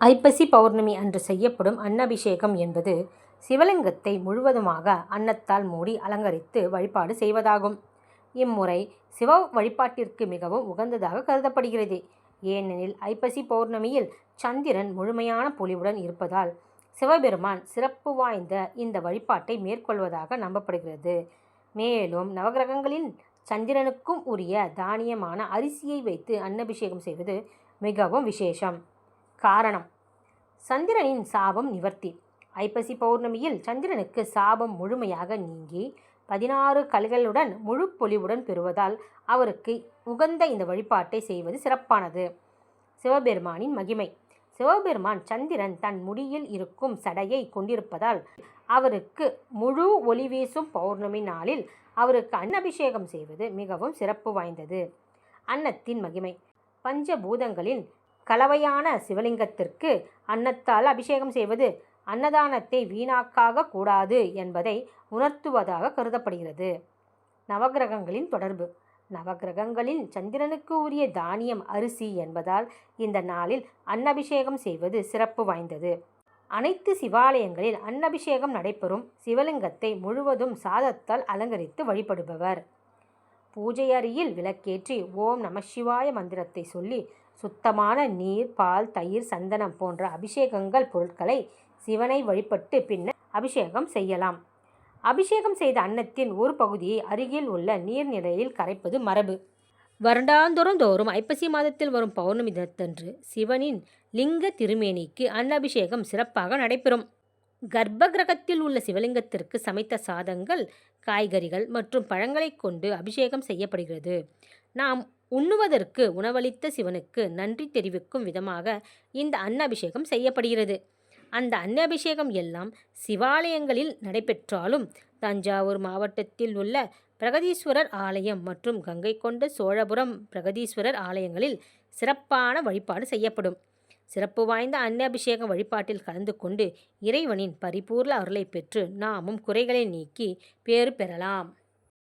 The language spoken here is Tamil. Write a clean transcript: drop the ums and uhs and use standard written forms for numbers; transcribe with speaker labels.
Speaker 1: ஐப்பசி பௌர்ணமி அன்று செய்யப்படும் அன்னாபிஷேகம் என்பது சிவலிங்கத்தை முழுவதுமாக அன்னத்தால் மூடி அலங்கரித்து வழிபாடு செய்வதாகும். இம்முறை சிவ வழிபாட்டிற்கு மிகவும் உகந்ததாக கருதப்படுகிறது. ஏனெனில் ஐப்பசி பௌர்ணமியில் சந்திரன் முழுமையான பொலிவுடன் இருப்பதால் சிவபெருமான் சிறப்பு வாய்ந்த இந்த வழிபாட்டை மேற்கொள்வதாக நம்பப்படுகிறது. மேலும் நவகிரகங்களில் சந்திரனுக்கும் உரிய தானியமான அரிசியை வைத்து அன்னாபிஷேகம் செய்வது மிகவும் விசேஷம். காரணம்: சந்திரனின் சாபம் நிவர்த்தி. ஐப்பசி பௌர்ணமியில் சந்திரனுக்கு சாபம் முழுமையாக நீங்கி 16 கலைகளுடன் முழு பொலிவுடன் பெறுவதால் அவருக்கு உகந்த இந்த வழிபாட்டை செய்வது சிறப்பானது. சிவபெருமானின் மகிமை: சிவபெருமான் சந்திரன் தன் முடியில் இருக்கும் சடையை கொண்டிருப்பதால் அவருக்கு முழு ஒளி வீசும் பௌர்ணமி நாளில் அவருக்கு அன்னாபிஷேகம் செய்வது மிகவும் சிறப்பு வாய்ந்தது. அன்னத்தின் மகிமை: பஞ்சபூதங்களின் கலவையான சிவலிங்கத்திற்கு அன்னத்தால் அபிஷேகம் செய்வது அன்னதானத்தை வீணாக்காக கூடாது என்பதை உணர்த்துவதாக கருதப்படுகிறது. நவகிரகங்களின் தொடர்பு: நவகிரகங்களில் சந்திரனுக்கு உரிய தானியம் அரிசி என்பதால் இந்த நாளில் அன்னாபிஷேகம் செய்வது சிறப்பு வாய்ந்தது. அனைத்து சிவாலயங்களில் அன்னாபிஷேகம் நடைபெறும் சிவலிங்கத்தை முழுவதும் சாதத்தால் அலங்கரித்து வழிபடுபவர். பூஜை அறையில் விளக்கேற்றி ஓம் நமசிவாய மந்திரத்தை சொல்லி சுத்தமான நீர், பால், தயிர், சந்தனம் போன்ற அபிஷேகங்கள் பொருட்களை சிவனை வழிபட்டு பின்னர் அபிஷேகம் செய்யலாம். அபிஷேகம் செய்த அன்னத்தின் ஒரு பகுதியை அருகில் உள்ள நீர்நிலையில் கரைப்பது மரபு. வருடாந்தோறும் ஐப்பசி மாதத்தில் வரும் பௌர்ணமி தினத்தன்று சிவனின் லிங்க திருமேனிக்கு அன்னாபிஷேகம் சிறப்பாக நடைபெறும். கர்ப்ப கிரகத்தில் உள்ள சிவலிங்கத்திற்கு சமைத்த சாதங்கள், காய்கறிகள் மற்றும் பழங்களை கொண்டு அபிஷேகம் செய்யப்படுகிறது. நாம் உண்ணுவதற்கு உணவளித்த சிவனுக்கு நன்றி தெரிவிக்கும் விதமாக இந்த அன்னாபிஷேகம் செய்யப்படுகிறது. அந்த அன்னாபிஷேகம் எல்லாம் சிவாலயங்களில் நடைபெற்றாலும் தஞ்சாவூர் மாவட்டத்தில் உள்ள பிரகதீஸ்வரர் ஆலயம் மற்றும் கங்கை கொண்ட சோழபுரம் பிரகதீஸ்வரர் ஆலயங்களில் சிறப்பான வழிபாடு செய்யப்படும். சிறப்பு வாய்ந்த அன்னாபிஷேக வழிபாட்டில் கலந்து கொண்டு இறைவனின் பரிபூர்ண அருளை பெற்று நாமும் குறைகளை நீக்கி பேறு பெறலாம்.